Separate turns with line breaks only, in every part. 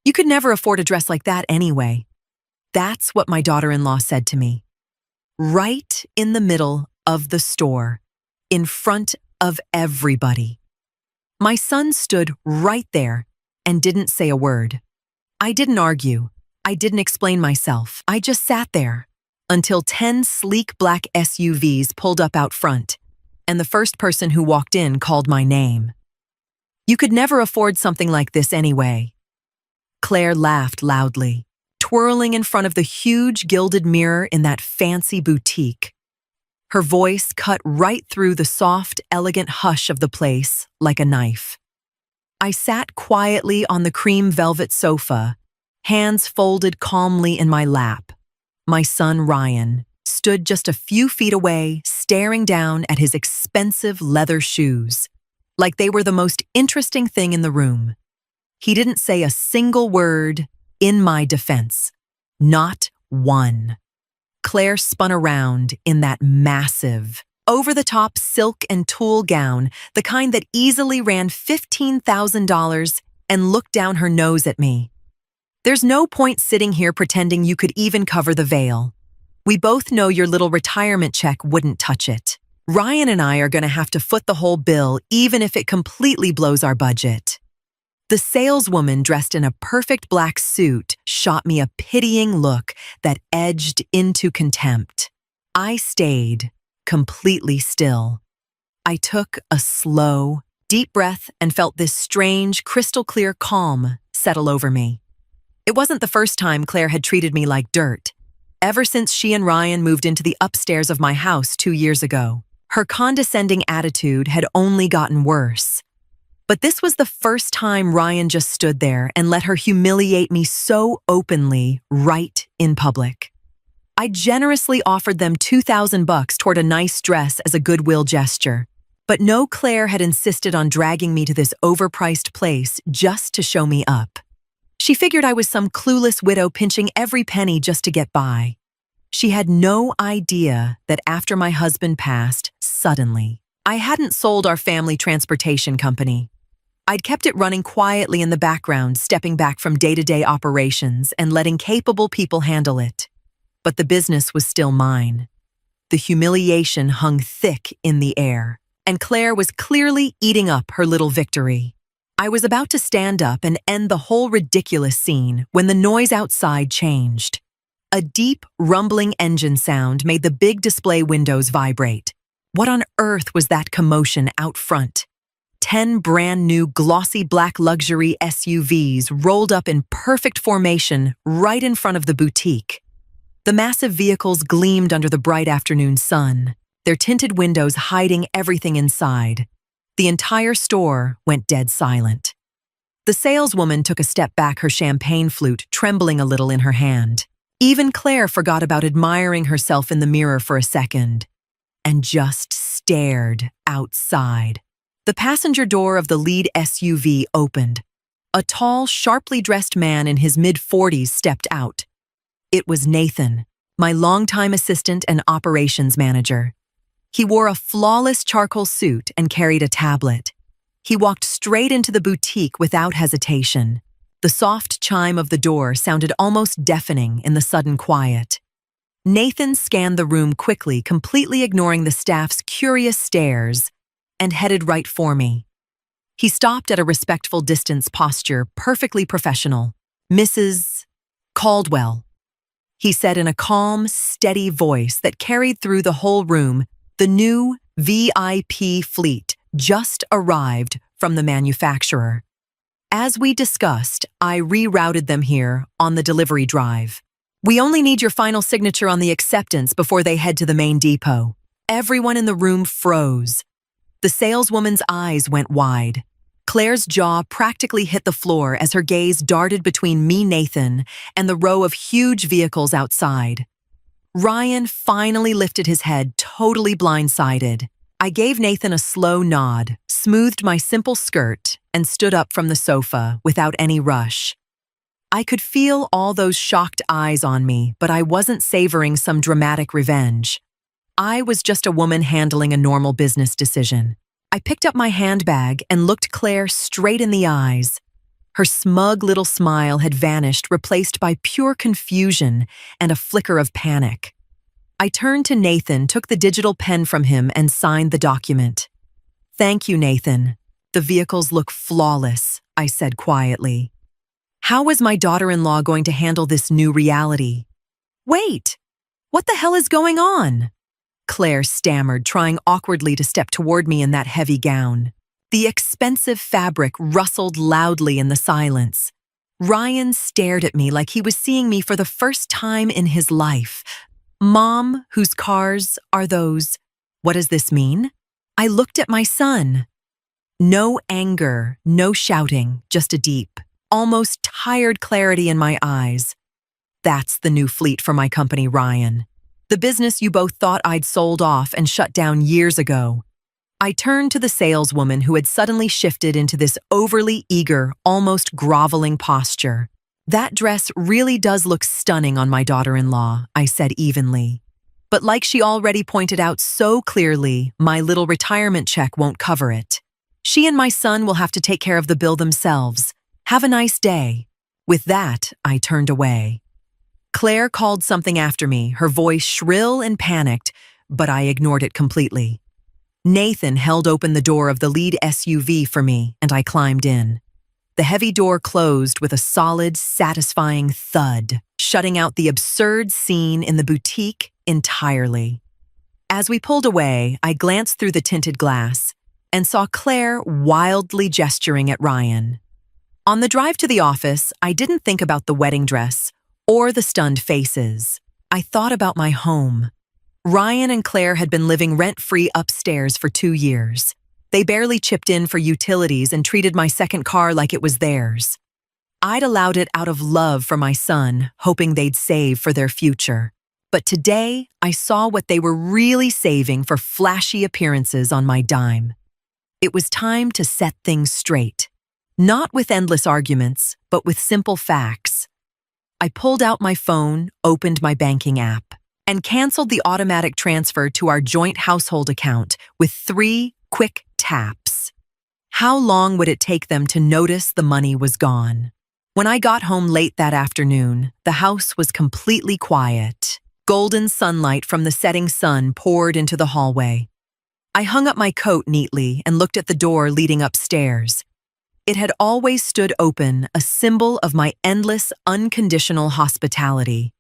You could never afford a dress like that anyway. That's what my daughter-in-law said to me. Right in the middle of the store, in front of everybody. My son stood right there and didn't say a word. I didn't argue. I didn't explain myself. I just sat there until 10 sleek black SUVs pulled up out front, and the first person who walked in called my name. You could never afford something like this anyway. Claire laughed loudly, twirling in front of the huge gilded mirror in that fancy boutique. Her voice cut right through the soft, elegant hush of the place like a knife. I sat quietly on the cream velvet sofa, hands folded calmly in my lap. My son, Ryan, stood just a few feet away, staring down at his expensive leather shoes, like they were the most interesting thing in the room. He didn't say a single word in my defense. Not one. Claire spun around in that massive, over-the-top silk and tulle gown, the kind that easily ran $15,000, and looked down her nose at me. There's no point sitting here pretending you could even cover the veil. We both know your little retirement check wouldn't touch it. Ryan and I are going to have to foot the whole bill, even if it completely blows our budget. The saleswoman, dressed in a perfect black suit, shot me a pitying look that edged into contempt. I stayed completely still. I took a slow, deep breath and felt this strange, crystal-clear calm settle over me. It wasn't the first time Claire had treated me like dirt. Ever since she and Ryan moved into the upstairs of my house 2 years ago, her condescending attitude had only gotten worse. But this was the first time Ryan just stood there and let her humiliate me so openly right in public. I generously offered them $2,000 toward a nice dress as a goodwill gesture. But no, Claire had insisted on dragging me to this overpriced place just to show me up. She figured I was some clueless widow pinching every penny just to get by. She had no idea that after my husband passed, suddenly, I hadn't sold our family transportation company. I'd kept it running quietly in the background, stepping back from day-to-day operations and letting capable people handle it. But the business was still mine. The humiliation hung thick in the air, and Claire was clearly eating up her little victory. I was about to stand up and end the whole ridiculous scene when the noise outside changed. A deep, rumbling engine sound made the big display windows vibrate. What on earth was that commotion out front? 10 brand new glossy black luxury SUVs rolled up in perfect formation right in front of the boutique. The massive vehicles gleamed under the bright afternoon sun, their tinted windows hiding everything inside. The entire store went dead silent. The saleswoman took a step back, her champagne flute trembling a little in her hand. Even Claire forgot about admiring herself in the mirror for a second and just stared outside. The passenger door of the lead SUV opened. A tall, sharply dressed man in his mid-40s stepped out. It was Nathan, my longtime assistant and operations manager. He wore a flawless charcoal suit and carried a tablet. He walked straight into the boutique without hesitation. The soft chime of the door sounded almost deafening in the sudden quiet. Nathan scanned the room quickly, completely ignoring the staff's curious stares, and headed right for me. He stopped at a respectful distance, posture perfectly professional. "Mrs. Caldwell," he said in a calm, steady voice that carried through the whole room. "The new VIP fleet just arrived from the manufacturer. As we discussed, I rerouted them here on the delivery drive. We only need your final signature on the acceptance before they head to the main depot." Everyone in the room froze. The saleswoman's eyes went wide. Claire's jaw practically hit the floor as her gaze darted between me, Nathan, and the row of huge vehicles outside. Ryan finally lifted his head, totally blindsided. I gave Nathan a slow nod, smoothed my simple skirt, and stood up from the sofa without any rush. I could feel all those shocked eyes on me, but I wasn't savoring some dramatic revenge. I was just a woman handling a normal business decision. I picked up my handbag and looked Claire straight in the eyes. Her smug little smile had vanished, replaced by pure confusion and a flicker of panic. I turned to Nathan, took the digital pen from him, and signed the document. "Thank you, Nathan. The vehicles look flawless," I said quietly. How was my daughter-in-law going to handle this new reality? "Wait! What the hell is going on?" Claire stammered, trying awkwardly to step toward me in that heavy gown. The expensive fabric rustled loudly in the silence. Ryan stared at me like he was seeing me for the first time in his life. "Mom, whose cars are those? What does this mean?" I looked at my son. No anger, no shouting, just a deep, almost tired clarity in my eyes. "That's the new fleet for my company, Ryan. The business you both thought I'd sold off and shut down years ago." I turned to the saleswoman who had suddenly shifted into this overly eager, almost groveling posture. "That dress really does look stunning on my daughter-in-law," I said evenly. "But like she already pointed out so clearly, my little retirement check won't cover it. She and my son will have to take care of the bill themselves. Have a nice day." With that, I turned away. Claire called something after me, her voice shrill and panicked, but I ignored it completely. Nathan held open the door of the lead SUV for me, and I climbed in. The heavy door closed with a solid, satisfying thud, shutting out the absurd scene in the boutique entirely. As we pulled away, I glanced through the tinted glass and saw Claire wildly gesturing at Ryan. On the drive to the office, I didn't think about the wedding dress or the stunned faces. I thought about my home. Ryan and Claire had been living rent-free upstairs for 2 years. They barely chipped in for utilities and treated my second car like it was theirs. I'd allowed it out of love for my son, hoping they'd save for their future. But today, I saw what they were really saving for flashy appearances on my dime. It was time to set things straight. Not with endless arguments, but with simple facts. I pulled out my phone, opened my banking app, and canceled the automatic transfer to our joint household account with 3 quick taps. How long would it take them to notice the money was gone? When I got home late that afternoon, the house was completely quiet. Golden sunlight from the setting sun poured into the hallway. I hung up my coat neatly and looked at the door leading upstairs. It had always stood open, a symbol of my endless, unconditional hospitality.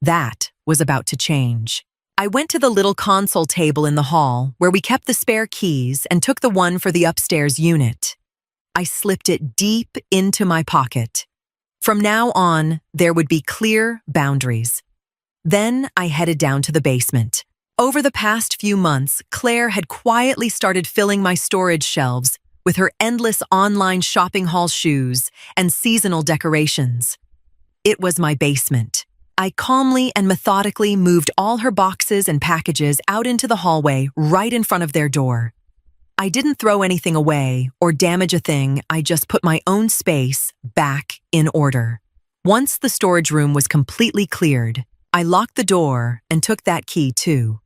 That was about to change. I went to the little console table in the hall where we kept the spare keys and took the one for the upstairs unit. I slipped it deep into my pocket. From now on, there would be clear boundaries. Then I headed down to the basement. Over the past few months, Claire had quietly started filling my storage shelves with her endless online shopping haul shoes and seasonal decorations. It was my basement. I calmly and methodically moved all her boxes and packages out into the hallway right in front of their door. I didn't throw anything away or damage a thing, I just put my own space back in order. Once the storage room was completely cleared, I locked the door and took that key too.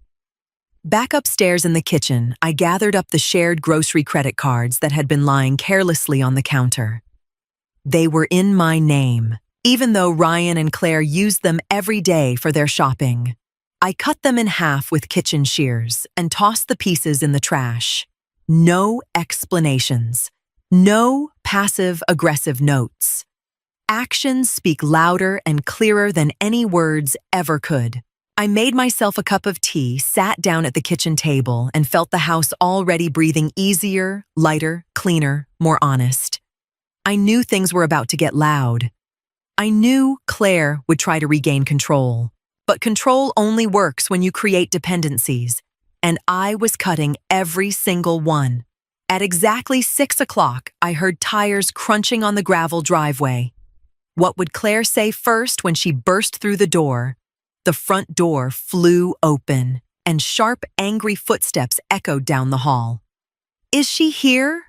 Back upstairs in the kitchen, I gathered up the shared grocery credit cards that had been lying carelessly on the counter. They were in my name, even though Ryan and Claire used them every day for their shopping. I cut them in half with kitchen shears and tossed the pieces in the trash. No explanations. No passive-aggressive notes. Actions speak louder and clearer than any words ever could. I made myself a cup of tea, sat down at the kitchen table, and felt the house already breathing easier, lighter, cleaner, more honest. I knew things were about to get loud. I knew Claire would try to regain control, but control only works when you create dependencies, and I was cutting every single one. At exactly 6 o'clock, I heard tires crunching on the gravel driveway. What would Claire say first when she burst through the door? The front door flew open, and sharp, angry footsteps echoed down the hall. "Is she here?"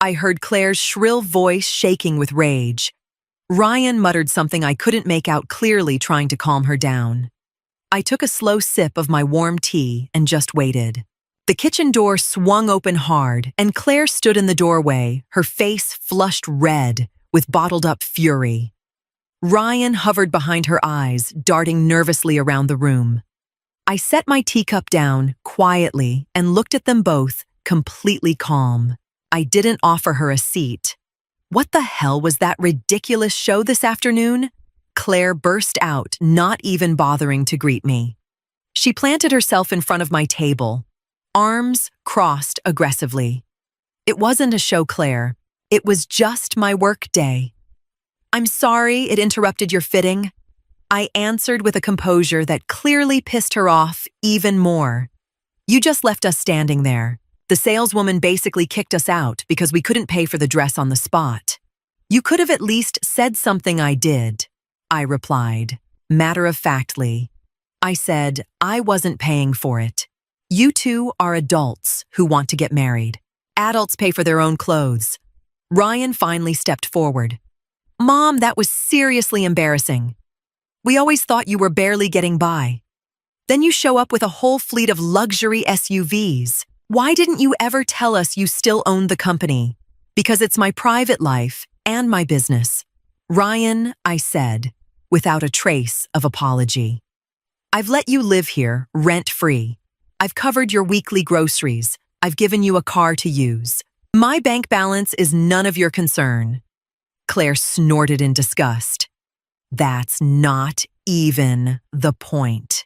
I heard Claire's shrill voice shaking with rage. Ryan muttered something I couldn't make out clearly, trying to calm her down. I took a slow sip of my warm tea and just waited. The kitchen door swung open hard, and Claire stood in the doorway, her face flushed red, with bottled-up fury. Ryan hovered behind her eyes, darting nervously around the room. I set my teacup down quietly and looked at them both, completely calm. I didn't offer her a seat. What the hell was that ridiculous show this afternoon? Claire burst out, not even bothering to greet me. She planted herself in front of my table, arms crossed aggressively. It wasn't a show, Claire. It was just my work day. I'm sorry it interrupted your fitting. I answered with a composure that clearly pissed her off even more. You just left us standing there. The saleswoman basically kicked us out because we couldn't pay for the dress on the spot. You could have at least said something. I did, I replied, matter-of-factly. I said I wasn't paying for it. You two are adults who want to get married. Adults pay for their own clothes. Ryan finally stepped forward. Mom, that was seriously embarrassing. We always thought you were barely getting by. Then you show up with a whole fleet of luxury SUVs. Why didn't you ever tell us you still owned the company? Because it's my private life and my business. Ryan, I said, without a trace of apology. I've let you live here, rent-free. I've covered your weekly groceries. I've given you a car to use. My bank balance is none of your concern. Claire snorted in disgust. That's not even the point.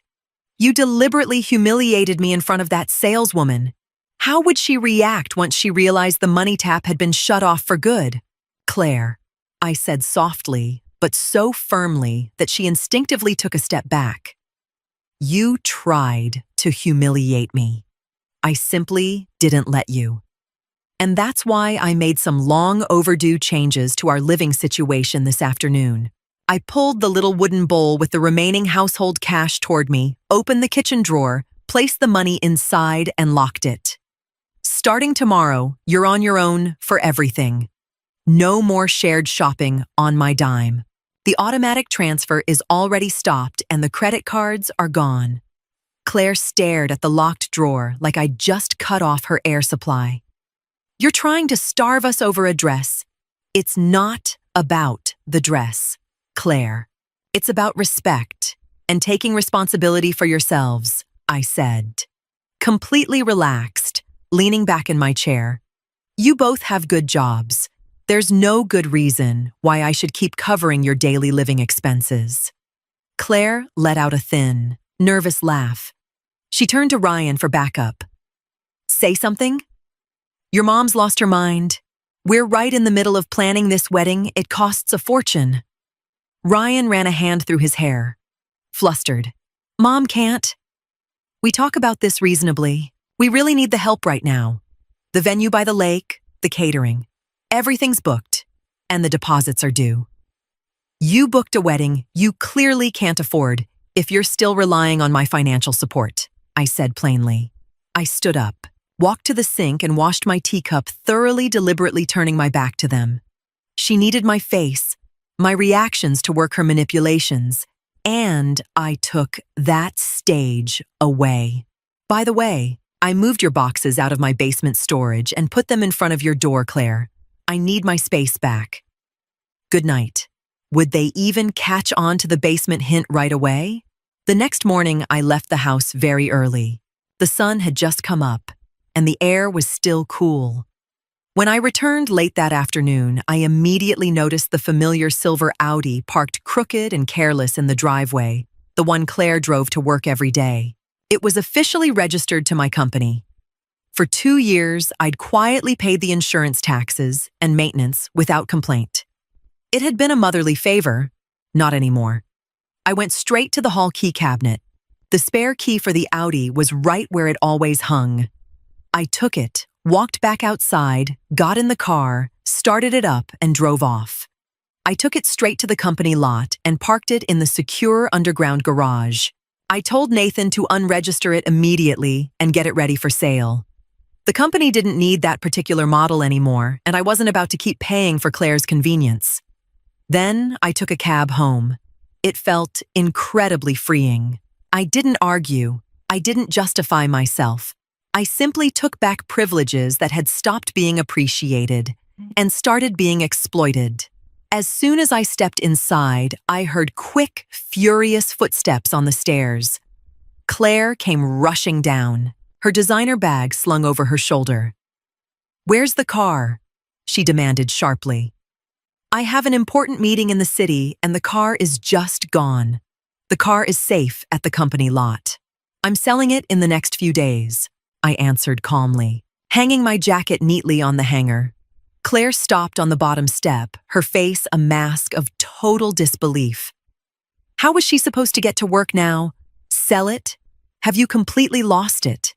You deliberately humiliated me in front of that saleswoman. How would she react once she realized the money tap had been shut off for good? Claire, I said softly, but so firmly that she instinctively took a step back. You tried to humiliate me. I simply didn't let you. And that's why I made some long overdue changes to our living situation this afternoon. I pulled the little wooden bowl with the remaining household cash toward me, opened the kitchen drawer, placed the money inside, and locked it. Starting tomorrow, you're on your own for everything. No more shared shopping on my dime. The automatic transfer is already stopped and the credit cards are gone. Claire stared at the locked drawer like I'd just cut off her air supply. You're trying to starve us over a dress. It's not about the dress, Claire. It's about respect and taking responsibility for yourselves, I said. Completely relaxed, leaning back in my chair. You both have good jobs. There's no good reason why I should keep covering your daily living expenses. Claire let out a thin, nervous laugh. She turned to Ryan for backup. Say something? Your mom's lost her mind. We're right in the middle of planning this wedding. It costs a fortune. Ryan ran a hand through his hair. Flustered. Mom can't. We talk about this reasonably. We really need the help right now. The venue by the lake, the catering. Everything's booked, and the deposits are due. You booked a wedding you clearly can't afford if you're still relying on my financial support, I said plainly. I stood up, walked to the sink and washed my teacup thoroughly, deliberately turning my back to them. She needed my face, my reactions to work her manipulations, and I took that stage away. By the way, I moved your boxes out of my basement storage and put them in front of your door, Claire. I need my space back. Good night. Would they even catch on to the basement hint right away? The next morning, I left the house very early. The sun had just come up, and the air was still cool. When I returned late that afternoon, I immediately noticed the familiar silver Audi parked crooked and careless in the driveway, the one Claire drove to work every day. It was officially registered to my company. For 2 years, I'd quietly paid the insurance taxes and maintenance without complaint. It had been a motherly favor, not anymore. I went straight to the hall key cabinet. The spare key for the Audi was right where it always hung. I took it, walked back outside, got in the car, started it up, and drove off. I took it straight to the company lot and parked it in the secure underground garage. I told Nathan to unregister it immediately and get it ready for sale. The company didn't need that particular model anymore, and I wasn't about to keep paying for Claire's convenience. Then I took a cab home. It felt incredibly freeing. I didn't argue. I didn't justify myself. I simply took back privileges that had stopped being appreciated and started being exploited. As soon as I stepped inside, I heard quick, furious footsteps on the stairs. Claire came rushing down, her designer bag slung over her shoulder. "Where's the car?" she demanded sharply. "I have an important meeting in the city and the car is just gone. The car is safe at the company lot. I'm selling it in the next few days," I answered calmly, hanging my jacket neatly on the hanger. Claire stopped on the bottom step, her face a mask of total disbelief. How was she supposed to get to work now? Sell it? Have you completely lost it?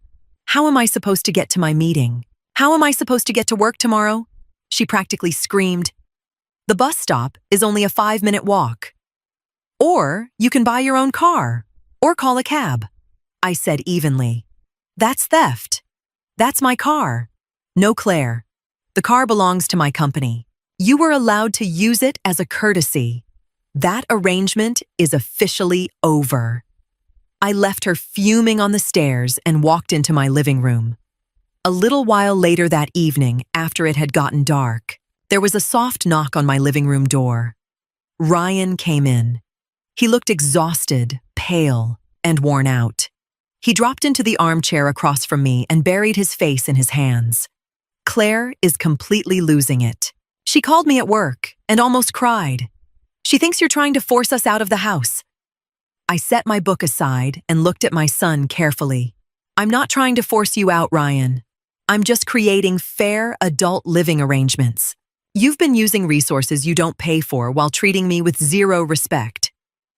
How am I supposed to get to my meeting? How am I supposed to get to work tomorrow? She practically screamed. "The bus stop is only a 5-minute walk. Or you can buy your own car, or call a cab," I said evenly. "That's theft. That's my car." "No, Claire. The car belongs to my company. You were allowed to use it as a courtesy. That arrangement is officially over." I left her fuming on the stairs and walked into my living room. A little while later that evening, after it had gotten dark, there was a soft knock on my living room door. Ryan came in. He looked exhausted, pale, and worn out. He dropped into the armchair across from me and buried his face in his hands. "Claire is completely losing it. She called me at work and almost cried. She thinks you're trying to force us out of the house." I set my book aside and looked at my son carefully. "I'm not trying to force you out, Ryan. I'm just creating fair adult living arrangements. You've been using resources you don't pay for while treating me with zero respect.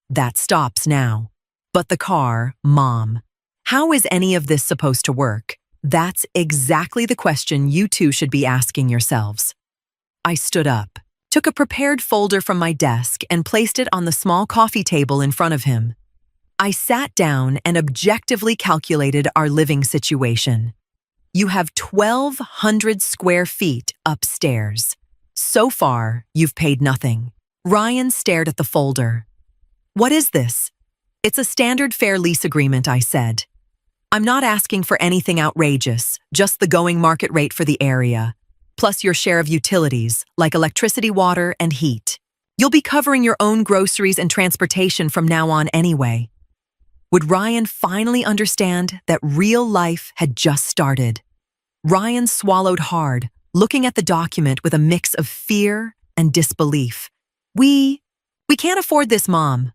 That stops now. But the car, Mom. How is any of this supposed to work? That's exactly the question you two should be asking yourselves." I stood up, took a prepared folder from my desk and placed it on the small coffee table in front of him. I sat down and objectively calculated our living situation. You have 1,200 square feet upstairs. So far, you've paid nothing. Ryan stared at the folder. "What is this?" "It's a standard fair lease agreement," I said. "I'm not asking for anything outrageous, just the going market rate for the area, plus your share of utilities, like electricity, water, and heat. You'll be covering your own groceries and transportation from now on anyway." Would Ryan finally understand that real life had just started? Ryan swallowed hard, looking at the document with a mix of fear and disbelief. We can't afford this, Mom.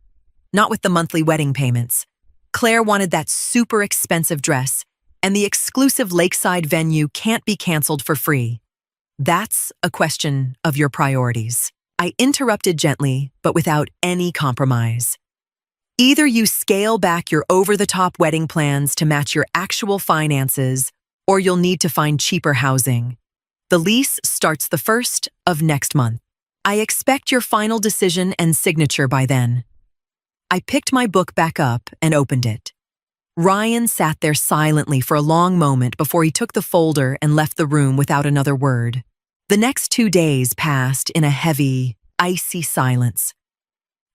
Not with the monthly wedding payments. Claire wanted that super expensive dress, and the exclusive lakeside venue can't be canceled for free. That's a question of your priorities." I interrupted gently, but without any compromise. "Either you scale back your over-the-top wedding plans to match your actual finances, or you'll need to find cheaper housing. The lease starts the 1st of next month. I expect your final decision and signature by then." I picked my book back up and opened it. Ryan sat there silently for a long moment before he took the folder and left the room without another word. The next 2 days passed in a heavy, icy silence.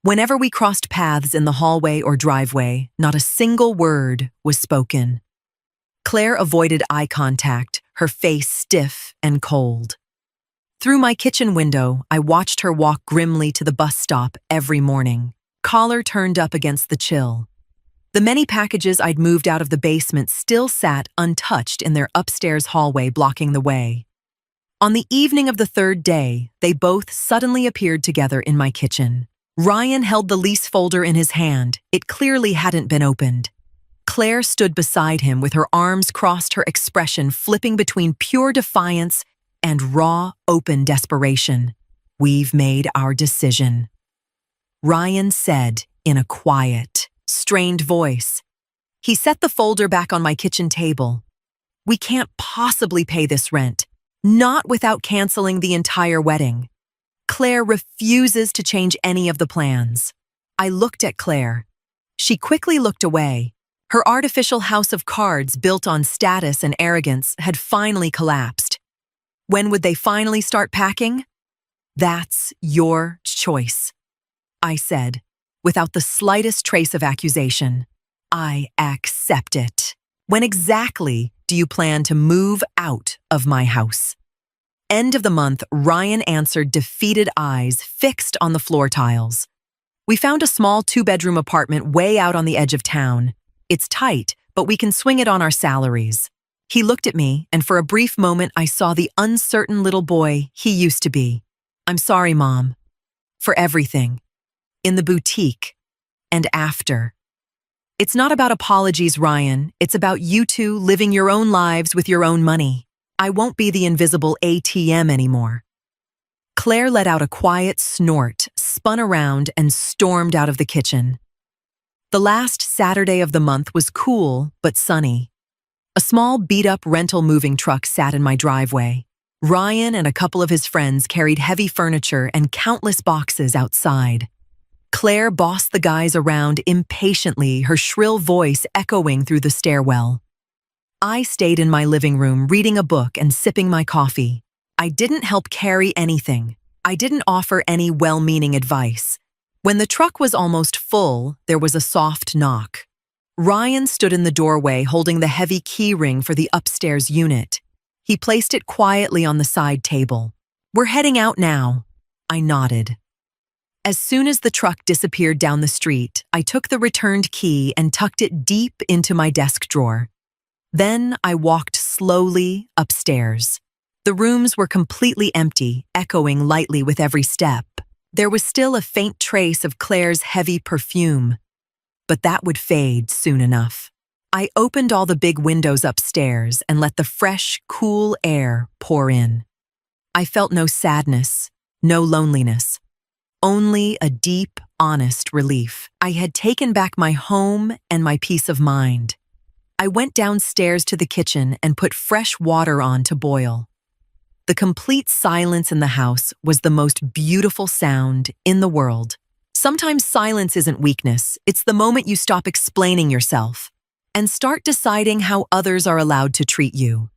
Whenever we crossed paths in the hallway or driveway, not a single word was spoken. Claire avoided eye contact, her face stiff and cold. Through my kitchen window, I watched her walk grimly to the bus stop every morning, collar turned up against the chill. The many packages I'd moved out of the basement still sat untouched in their upstairs hallway, blocking the way. On the evening of the 3rd day, they both suddenly appeared together in my kitchen. Ryan held the lease folder in his hand. It clearly hadn't been opened. Claire stood beside him with her arms crossed, her expression flipping between pure defiance and raw, open desperation. "We've made our decision," Ryan said in a quiet, strained voice. He set the folder back on my kitchen table. "We can't possibly pay this rent, not without canceling the entire wedding. Claire refuses to change any of the plans." I looked at Claire. She quickly looked away. Her artificial house of cards built on status and arrogance had finally collapsed. When would they finally start packing? "That's your choice," I said, without the slightest trace of accusation. "I accept it. When exactly do you plan to move out of my house?" end of the month, Ryan answered defeated eyes fixed on the floor tiles. We found a small 2-bedroom apartment way out on the edge of town. It's tight, but we can swing it on our salaries. He looked at me, and for a brief moment I saw the uncertain little boy he used to be. I'm sorry, Mom. For everything. In the boutique. And after. It's not about apologies, Ryan. It's about you two living your own lives with your own money. I won't be the invisible ATM anymore. Claire let out a quiet snort, spun around, and stormed out of the kitchen. The last Saturday of the month was cool but sunny. A small beat-up rental moving truck sat in my driveway. Ryan and a couple of his friends carried heavy furniture and countless boxes outside. Claire bossed the guys around impatiently, her shrill voice echoing through the stairwell. I stayed in my living room reading a book and sipping my coffee. I didn't help carry anything. I didn't offer any well-meaning advice. When the truck was almost full, there was a soft knock. Ryan stood in the doorway holding the heavy key ring for the upstairs unit. He placed it quietly on the side table. We're heading out now. I nodded. As soon as the truck disappeared down the street, I took the returned key and tucked it deep into my desk drawer. Then I walked slowly upstairs. The rooms were completely empty, echoing lightly with every step. There was still a faint trace of Claire's heavy perfume, but that would fade soon enough. I opened all the big windows upstairs and let the fresh, cool air pour in. I felt no sadness, no loneliness. Only a deep, honest relief. I had taken back my home and my peace of mind. I went downstairs to the kitchen and put fresh water on to boil. The complete silence in the house was the most beautiful sound in the world. Sometimes silence isn't weakness, it's the moment you stop explaining yourself and start deciding how others are allowed to treat you.